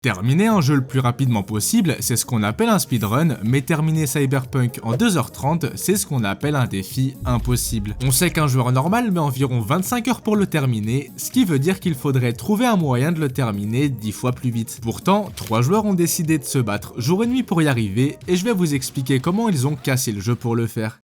Terminer un jeu le plus rapidement possible, c'est ce qu'on appelle un speedrun, mais terminer Cyberpunk en 2h30, c'est ce qu'on appelle un défi impossible. On sait qu'un joueur normal met environ 25 heures pour le terminer, ce qui veut dire qu'il faudrait trouver un moyen de le terminer 10 fois plus vite. Pourtant, 3 joueurs ont décidé de se battre jour et nuit pour y arriver, et je vais vous expliquer comment ils ont cassé le jeu pour le faire.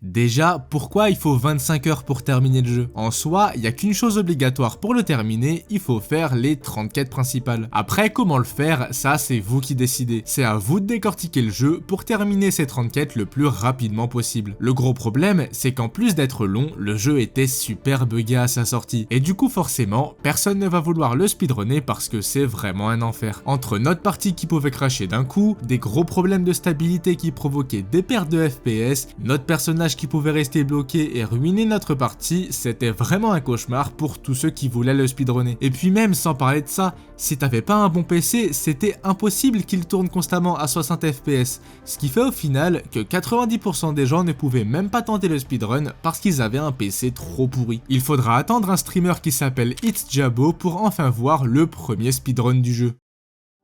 Déjà, pourquoi il faut 25 heures pour terminer le jeu? En soi, il n'y a qu'une chose obligatoire pour le terminer, il faut faire les 30 quêtes principales. Après, comment le faire, ça c'est vous qui décidez. C'est à vous de décortiquer le jeu pour terminer ces 30 quêtes le plus rapidement possible. Le gros problème, c'est qu'en plus d'être long, le jeu était super buggé à sa sortie. Et du coup, forcément, personne ne va vouloir le speedrunner parce que c'est vraiment un enfer. Entre notre partie qui pouvait crasher d'un coup, des gros problèmes de stabilité qui provoquaient des pertes de FPS, notre personnage qui pouvait rester bloqué et ruiner notre partie, c'était vraiment un cauchemar pour tous ceux qui voulaient le speedrunner. Et puis même sans parler de ça, si t'avais pas un bon PC, c'était impossible qu'il tourne constamment à 60 FPS, ce qui fait au final que 90% des gens ne pouvaient même pas tenter le speedrun parce qu'ils avaient un PC trop pourri. Il faudra attendre un streamer qui s'appelle It's Jabo pour enfin voir le premier speedrun du jeu.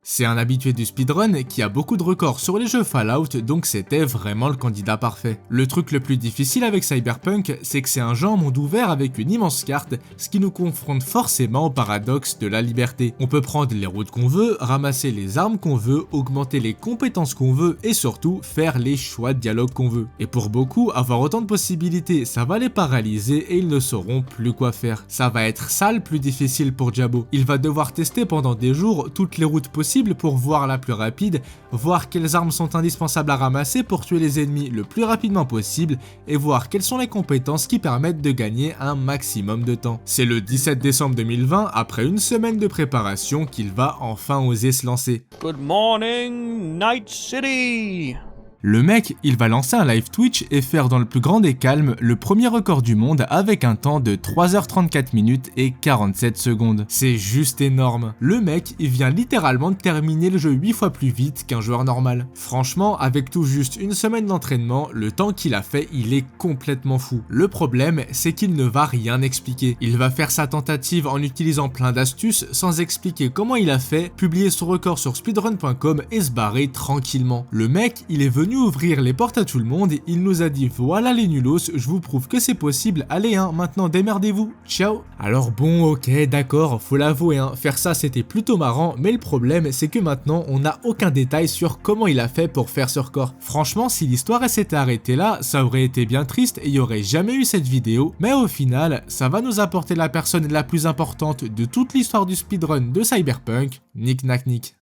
C'est un habitué du speedrun qui a beaucoup de records sur les jeux Fallout, donc c'était vraiment le candidat parfait. Le truc le plus difficile avec Cyberpunk, c'est que c'est un jeu en monde ouvert avec une immense carte, ce qui nous confronte forcément au paradoxe de la liberté. On peut prendre les routes qu'on veut, ramasser les armes qu'on veut, augmenter les compétences qu'on veut et surtout faire les choix de dialogue qu'on veut. Et pour beaucoup, avoir autant de possibilités, ça va les paralyser et ils ne sauront plus quoi faire. Ça va être ça le plus difficile pour Jabo. Il va devoir tester pendant des jours toutes les routes possibles pour voir la plus rapide, voir quelles armes sont indispensables à ramasser pour tuer les ennemis le plus rapidement possible et voir quelles sont les compétences qui permettent de gagner un maximum de temps. C'est le 17 décembre 2020, après une semaine de préparation, qu'il va enfin oser se lancer. Good morning, Night City! Le mec, il va lancer un live Twitch et faire dans le plus grand des calmes le premier record du monde avec un temps de 3h34 minutes et 47 secondes. C'est juste énorme. Le mec, il vient littéralement de terminer le jeu 8 fois plus vite qu'un joueur normal. Franchement, avec tout juste une semaine d'entraînement, le temps qu'il a fait, il est complètement fou. Le problème, c'est qu'il ne va rien expliquer. Il va faire sa tentative en utilisant plein d'astuces sans expliquer comment il a fait, publier son record sur speedrun.com et se barrer tranquillement. Le mec, il est venu ouvrir les portes à tout le monde et il nous a dit voilà les nulos, je vous prouve que c'est possible, allez maintenant démerdez-vous, ciao. Alors bon ok d'accord, faut l'avouer faire ça c'était plutôt marrant, mais le problème c'est que maintenant on n'a aucun détail sur comment il a fait pour faire ce record. Franchement si l'histoire s'était arrêtée là, ça aurait été bien triste et il n'y aurait jamais eu cette vidéo, mais au final ça va nous apporter la personne la plus importante de toute l'histoire du speedrun de Cyberpunk, Nick Knack Nick.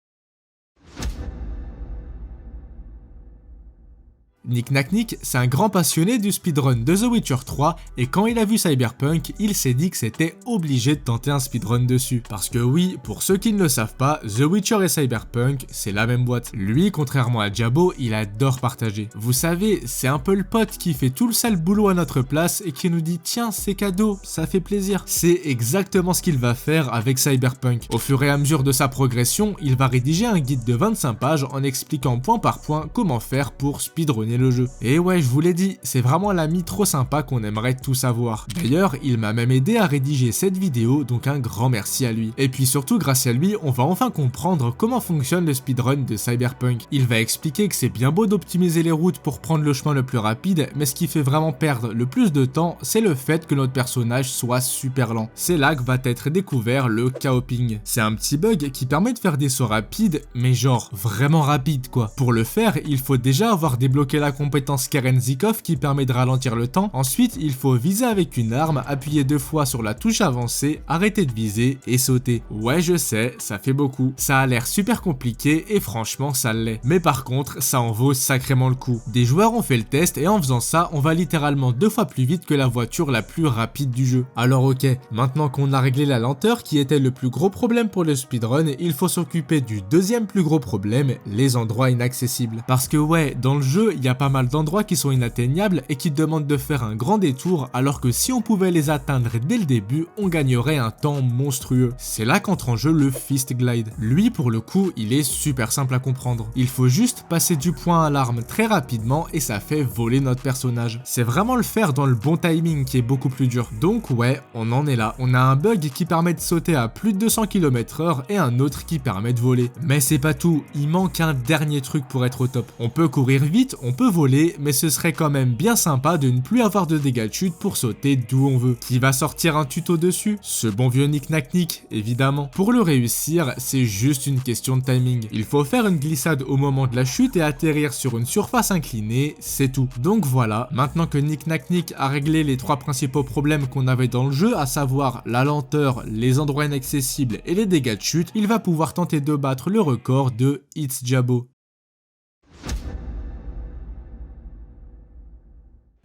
Nick Knack Nick, c'est un grand passionné du speedrun de The Witcher 3 et quand il a vu Cyberpunk, il s'est dit que c'était obligé de tenter un speedrun dessus. Parce que oui, pour ceux qui ne le savent pas, The Witcher et Cyberpunk, c'est la même boîte. Lui, contrairement à Jabo, il adore partager. Vous savez, c'est un peu le pote qui fait tout le sale boulot à notre place et qui nous dit tiens, c'est cadeau, ça fait plaisir. C'est exactement ce qu'il va faire avec Cyberpunk. Au fur et à mesure de sa progression, il va rédiger un guide de 25 pages en expliquant point par point comment faire pour speedrunner le jeu. Et ouais, je vous l'ai dit, c'est vraiment l'ami trop sympa qu'on aimerait tout savoir. D'ailleurs, il m'a même aidé à rédiger cette vidéo, donc un grand merci à lui. Et puis surtout, grâce à lui, on va enfin comprendre comment fonctionne le speedrun de Cyberpunk. Il va expliquer que c'est bien beau d'optimiser les routes pour prendre le chemin le plus rapide, mais ce qui fait vraiment perdre le plus de temps, c'est le fait que notre personnage soit super lent. C'est là que va être découvert le chaos-ping. C'est un petit bug qui permet de faire des sauts rapides, mais genre vraiment rapides quoi. Pour le faire, il faut déjà avoir débloqué la compétence Karen Zikov qui permet de ralentir le temps. Ensuite, il faut viser avec une arme, appuyer 2 fois sur la touche avancée, arrêter de viser et sauter. Ouais, je sais, ça fait beaucoup. Ça a l'air super compliqué et franchement, ça l'est. Mais par contre, ça en vaut sacrément le coup. Des joueurs ont fait le test et en faisant ça, on va littéralement 2 fois plus vite que la voiture la plus rapide du jeu. Alors ok, maintenant qu'on a réglé la lenteur qui était le plus gros problème pour le speedrun, il faut s'occuper du deuxième plus gros problème, les endroits inaccessibles. Parce que ouais, dans le jeu, il y y a pas mal d'endroits qui sont inatteignables et qui demandent de faire un grand détour, alors que si on pouvait les atteindre dès le début, on gagnerait un temps monstrueux. C'est là qu'entre en jeu le Fist Glide. Lui, pour le coup, il est super simple à comprendre. Il faut juste passer du point à l'arme très rapidement et ça fait voler notre personnage. C'est vraiment le faire dans le bon timing qui est beaucoup plus dur. Donc ouais, on en est là. On a un bug qui permet de sauter à plus de 200 km/h et un autre qui permet de voler. Mais c'est pas tout, il manque un dernier truc pour être au top. On peut courir vite, on peut voler, mais ce serait quand même bien sympa de ne plus avoir de dégâts de chute pour sauter d'où on veut. Qui va sortir un tuto dessus? Ce bon vieux Nick Nack Nick, évidemment. Pour le réussir, c'est juste une question de timing. Il faut faire une glissade au moment de la chute et atterrir sur une surface inclinée, c'est tout. Donc voilà, maintenant que Nick Nack Nick a réglé les trois principaux problèmes qu'on avait dans le jeu, à savoir la lenteur, les endroits inaccessibles et les dégâts de chute, il va pouvoir tenter de battre le record de It's Jabo.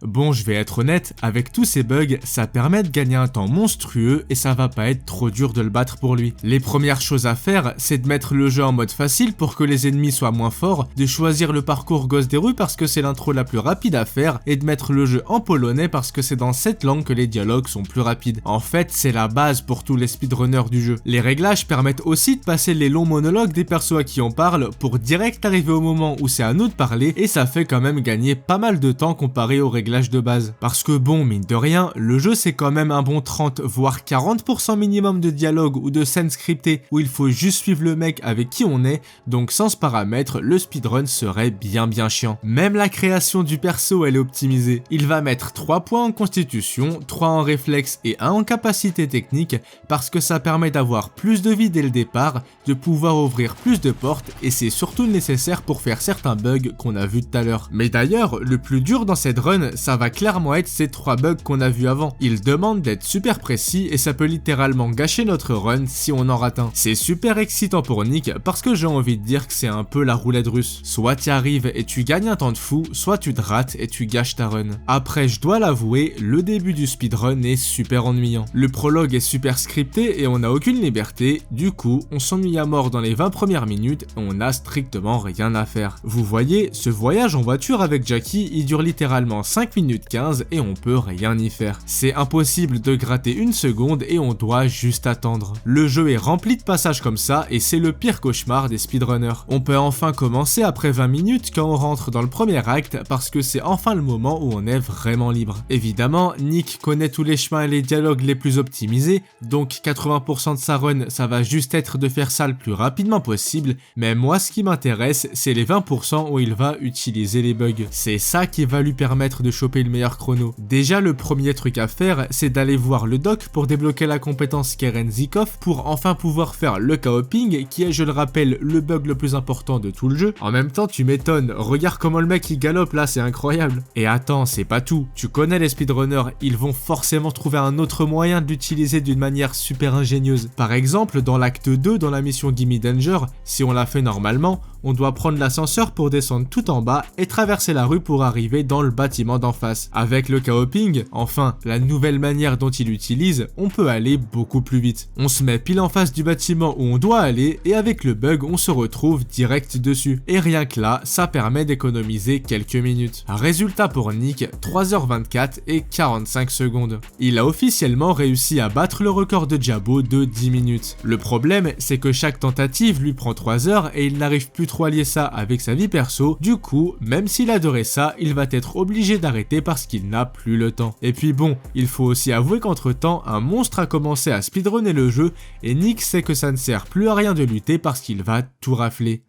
Bon, je vais être honnête, avec tous ces bugs, ça permet de gagner un temps monstrueux et ça va pas être trop dur de le battre pour lui. Les premières choses à faire, c'est de mettre le jeu en mode facile pour que les ennemis soient moins forts, de choisir le parcours Gosse des rues parce que c'est l'intro la plus rapide à faire, et de mettre le jeu en polonais parce que c'est dans cette langue que les dialogues sont plus rapides. En fait, c'est la base pour tous les speedrunners du jeu. Les réglages permettent aussi de passer les longs monologues des persos à qui on parle pour direct arriver au moment où c'est à nous de parler, et ça fait quand même gagner pas mal de temps comparé aux réglages de base. Parce que bon, mine de rien, le jeu c'est quand même un bon 30 voire 40% minimum de dialogue ou de scènes scriptées où il faut juste suivre le mec avec qui on est, donc sans ce paramètre, le speedrun serait bien chiant. Même la création du perso elle est optimisée. Il va mettre 3 points en constitution, 3 en réflexe et 1 en capacité technique parce que ça permet d'avoir plus de vie dès le départ, de pouvoir ouvrir plus de portes et c'est surtout nécessaire pour faire certains bugs qu'on a vu tout à l'heure. Mais d'ailleurs, le plus dur dans cette run, ça va clairement être ces 3 bugs qu'on a vus avant. Ils demandent d'être super précis et ça peut littéralement gâcher notre run si on en rate un. C'est super excitant pour Nick parce que j'ai envie de dire que c'est un peu la roulette russe. Soit tu arrives et tu gagnes un temps de fou, soit tu te rates et tu gâches ta run. Après, je dois l'avouer, le début du speedrun est super ennuyant. Le prologue est super scripté et on n'a aucune liberté, du coup, on s'ennuie à mort dans les 20 premières minutes et on n'a strictement rien à faire. Vous voyez, ce voyage en voiture avec Jackie, il dure littéralement 5 minutes 15 et on peut rien y faire. C'est impossible de gratter une seconde et on doit juste attendre. Le jeu est rempli de passages comme ça et c'est le pire cauchemar des speedrunners. On peut enfin commencer après 20 minutes quand on rentre dans le premier acte parce que c'est enfin le moment où on est vraiment libre. Évidemment, Nick connaît tous les chemins et les dialogues les plus optimisés, donc 80% de sa run ça va juste être de faire ça le plus rapidement possible, mais moi ce qui m'intéresse c'est les 20% où il va utiliser les bugs. C'est ça qui va lui permettre de choper le meilleur chrono. Déjà le premier truc à faire c'est d'aller voir le doc pour débloquer la compétence Keren Zikov pour enfin pouvoir faire le KO-ping qui est je le rappelle le bug le plus important de tout le jeu. En même temps tu m'étonnes, regarde comment le mec il galope là, c'est incroyable. Et attends, c'est pas tout, tu connais les speedrunners, ils vont forcément trouver un autre moyen de l'utiliser d'une manière super ingénieuse. Par exemple dans l'acte 2 dans la mission Gimme Danger, si on l'a fait normalement, on doit prendre l'ascenseur pour descendre tout en bas et traverser la rue pour arriver dans le bâtiment d'en face. Avec le KO-ping, enfin, la nouvelle manière dont il utilise, on peut aller beaucoup plus vite. On se met pile en face du bâtiment où on doit aller et avec le bug, on se retrouve direct dessus. Et rien que là, ça permet d'économiser quelques minutes. Résultat pour Nick, 3h24 et 45 secondes. Il a officiellement réussi à battre le record de Jabo de 10 minutes. Le problème, c'est que chaque tentative lui prend 3 heures et il n'arrive plus trop à lier ça avec sa vie perso, du coup, même s'il adorait ça, il va être obligé d'arrêter parce qu'il n'a plus le temps. Et puis bon, il faut aussi avouer qu'entre temps, un monstre a commencé à speedrunner le jeu et Nick sait que ça ne sert plus à rien de lutter parce qu'il va tout rafler.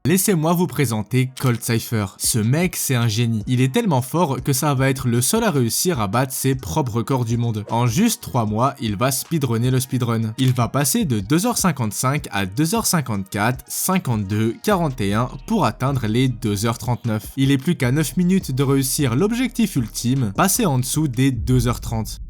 Laissez-moi vous présenter Colt Cypher. Ce mec, c'est un génie. Il est tellement fort que ça va être le seul à réussir à battre ses propres records du monde. En juste 3 mois, il va speedrunner le speedrun. Il va passer de 2h55 à 2h54, 52, 41 pour atteindre les 2h39. Il est plus qu'à 9 minutes de réussir l'objectif ultime, passer en dessous des 2h30.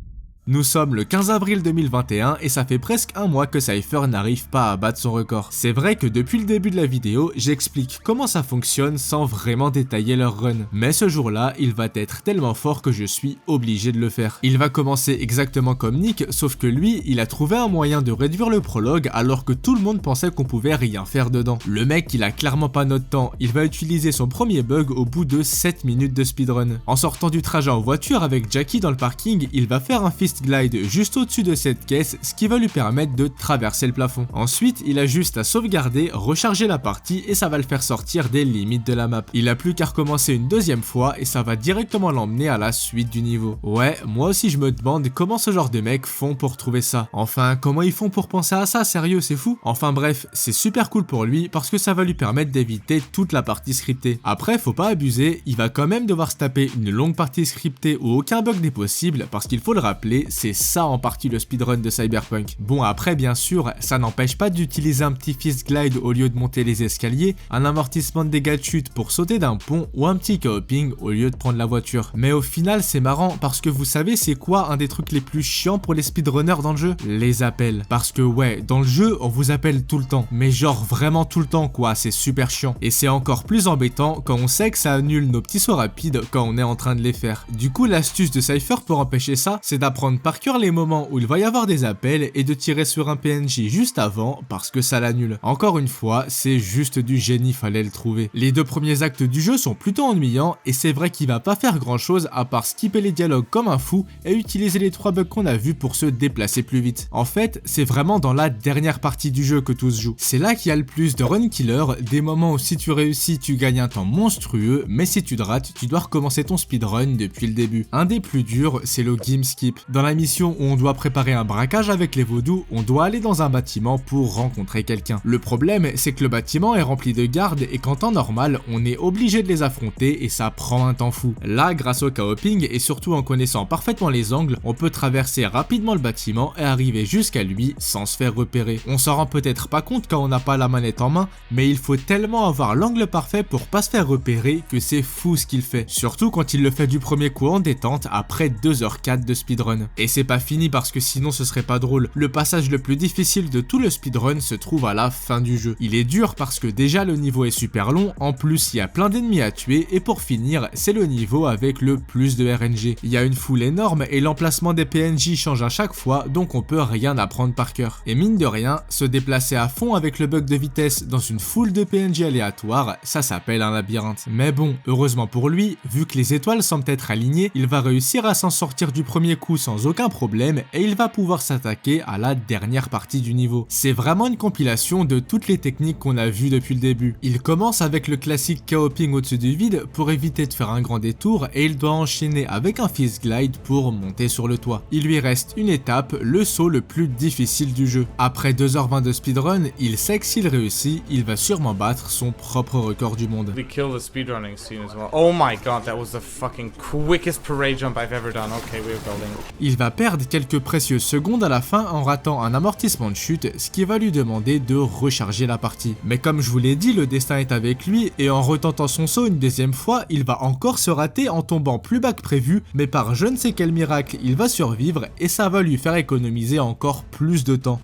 Nous sommes le 15 avril 2021 et ça fait presque un mois que Cypher n'arrive pas à battre son record. C'est vrai que depuis le début de la vidéo, j'explique comment ça fonctionne sans vraiment détailler leur run. Mais ce jour-là, il va être tellement fort que je suis obligé de le faire. Il va commencer exactement comme Nick, sauf que lui, il a trouvé un moyen de réduire le prologue alors que tout le monde pensait qu'on pouvait rien faire dedans. Le mec, il a clairement pas notre temps, il va utiliser son premier bug au bout de 7 minutes de speedrun. En sortant du trajet en voiture avec Jackie dans le parking, il va faire un fist glide juste au-dessus de cette caisse, ce qui va lui permettre de traverser le plafond. Ensuite, il a juste à sauvegarder, recharger la partie et ça va le faire sortir des limites de la map. Il a plus qu'à recommencer une deuxième fois et ça va directement l'emmener à la suite du niveau. Ouais, moi aussi je me demande comment ce genre de mecs font pour trouver ça. Enfin, comment ils font pour penser à ça, sérieux, c'est fou. Enfin bref, c'est super cool pour lui parce que ça va lui permettre d'éviter toute la partie scriptée. Après, faut pas abuser, il va quand même devoir se taper une longue partie scriptée où aucun bug n'est possible parce qu'il faut le rappeler, c'est ça en partie le speedrun de Cyberpunk. Bon après bien sûr, ça n'empêche pas d'utiliser un petit fist glide au lieu de monter les escaliers, un amortissement de dégâts de chute pour sauter d'un pont ou un petit coping au lieu de prendre la voiture. Mais au final c'est marrant parce que vous savez c'est quoi un des trucs les plus chiants pour les speedrunners dans le jeu? Les appels. Parce que ouais, dans le jeu on vous appelle tout le temps, mais genre vraiment tout le temps quoi, c'est super chiant. Et c'est encore plus embêtant quand on sait que ça annule nos petits sauts rapides quand on est en train de les faire. Du coup l'astuce de Cypher pour empêcher ça, c'est d'apprendre par cœur les moments où il va y avoir des appels et de tirer sur un PNJ juste avant parce que ça l'annule. Encore une fois, c'est juste du génie, fallait le trouver. Les deux premiers actes du jeu sont plutôt ennuyants et c'est vrai qu'il va pas faire grand chose à part skipper les dialogues comme un fou et utiliser les 3 bugs qu'on a vus pour se déplacer plus vite. En fait, c'est vraiment dans la dernière partie du jeu que tout se joue. C'est là qu'il y a le plus de run killer, des moments où si tu réussis tu gagnes un temps monstrueux, mais si tu te rates, tu dois recommencer ton speedrun depuis le début. Un des plus durs, c'est le game skip. Dans la mission où on doit préparer un braquage avec les vaudous, on doit aller dans un bâtiment pour rencontrer quelqu'un. Le problème, c'est que le bâtiment est rempli de gardes et qu'en temps normal, on est obligé de les affronter et ça prend un temps fou. Là, grâce au co-oping et surtout en connaissant parfaitement les angles, on peut traverser rapidement le bâtiment et arriver jusqu'à lui sans se faire repérer. On s'en rend peut-être pas compte quand on n'a pas la manette en main, mais il faut tellement avoir l'angle parfait pour pas se faire repérer que c'est fou ce qu'il fait. Surtout quand il le fait du premier coup en détente après 2h04 de speedrun. Et c'est pas fini parce que sinon ce serait pas drôle. Le passage le plus difficile de tout le speedrun se trouve à la fin du jeu. Il est dur parce que déjà le niveau est super long, en plus il y a plein d'ennemis à tuer et pour finir c'est le niveau avec le plus de RNG. Il y a une foule énorme et l'emplacement des PNJ change à chaque fois donc on peut rien apprendre par cœur. Et mine de rien, se déplacer à fond avec le bug de vitesse dans une foule de PNJ aléatoires, ça s'appelle un labyrinthe. Mais bon, heureusement pour lui, vu que les étoiles semblent être alignées, il va réussir à s'en sortir du premier coup sans aucun problème et il va pouvoir s'attaquer à la dernière partie du niveau. C'est vraiment une compilation de toutes les techniques qu'on a vues depuis le début. Il commence avec le classique co-oping au-dessus du vide pour éviter de faire un grand détour et il doit enchaîner avec un fist glide pour monter sur le toit. Il lui reste une étape, le saut le plus difficile du jeu. Après 2h20 de speedrun, il sait que s'il réussit, il va sûrement battre son propre record du monde. We kill the speedrunning scene as well. Oh my god, that was the fucking quickest parade jump I've ever done. Okay, we're building. Il va perdre quelques précieuses secondes à la fin en ratant un amortissement de chute, ce qui va lui demander de recharger la partie. Mais comme je vous l'ai dit, le destin est avec lui et en retentant son saut une deuxième fois, il va encore se rater en tombant plus bas que prévu, mais par je ne sais quel miracle, il va survivre et ça va lui faire économiser encore plus de temps.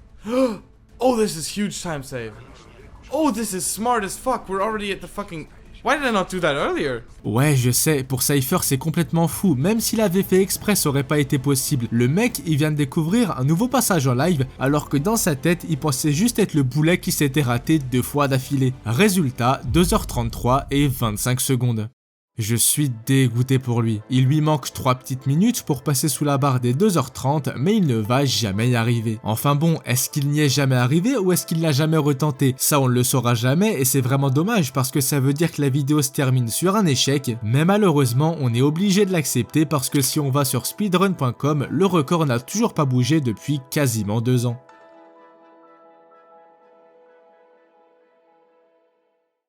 Oh, this is huge time save. Oh, this is smart as fuck. We're already at the fucking... Why did I not do that earlier? Ouais, je sais, pour Cypher c'est complètement fou, même s'il avait fait exprès ça aurait pas été possible. Le mec, il vient de découvrir un nouveau passage en live, alors que dans sa tête, il pensait juste être le boulet qui s'était raté 2 fois d'affilée. Résultat, 2h33 et 25 secondes. Je suis dégoûté pour lui. Il lui manque 3 petites minutes pour passer sous la barre des 2h30, mais il ne va jamais y arriver. Enfin bon, est-ce qu'il n'y est jamais arrivé ou est-ce qu'il l'a jamais retenté? Ça on ne le saura jamais et c'est vraiment dommage parce que ça veut dire que la vidéo se termine sur un échec, mais malheureusement on est obligé de l'accepter parce que si on va sur speedrun.com, le record n'a toujours pas bougé depuis quasiment 2 ans.